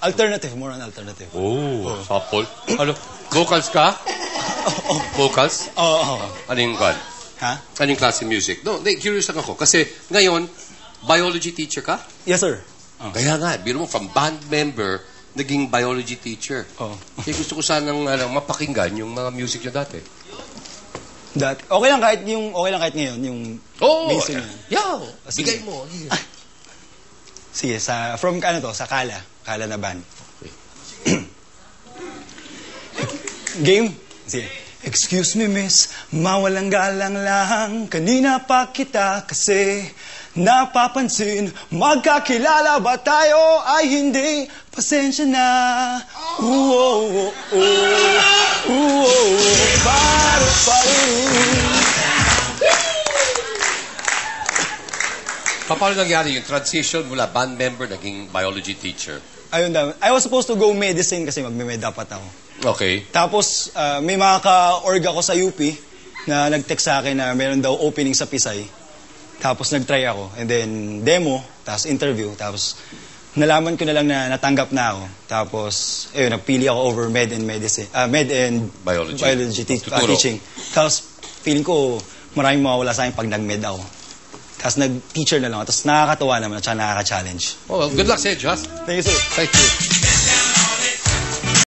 Alternative, more on alternative. Oh, sample. Ano? Vocals ka? Vocals? Oo. Anong kan? Ha? Anong klase music? No, curious lang ako. Kasi ngayon, biology teacher ka? Yes, sir. Kaya nga, biro mo, from band member, naging biology teacher. Kaya gusto ko sanang mapakinggan yung mga music niyo dati. Okay lang kahit ngayon, yung basic niya. Yaw! Bigay mo. Sige, sa Kala na band. Okay. Game? Sige. Excuse me, miss, mawalang galang lang. Kanina pa kita kasi napapansin. Magkakilala ba tayo ay hindi? Pasensya na. Paano nangyari yung transition mula band member naging biology teacher? Ayun daw. I was supposed to go medicine kasi magme-med dapat ako. Okay. Tapos, may mga ka-org ako sa UP na nag-text sa akin na meron daw opening sa Pisay. Tapos nag-try ako. And then, demo, tapos interview. Tapos, nalaman ko na lang na natanggap na ako. Tapos, ayun, nagpili ako over med and medicine. Med and biology teaching. Tapos, feeling ko, maraming mawawala sa akin pag nag-med ako. Tapos, nag-teacher na lang ako. Tapos, nakakatawa naman at saka nakaka-challenge. Oh, well, good luck sa'yo, Joss. Thank you, sir. Thank you.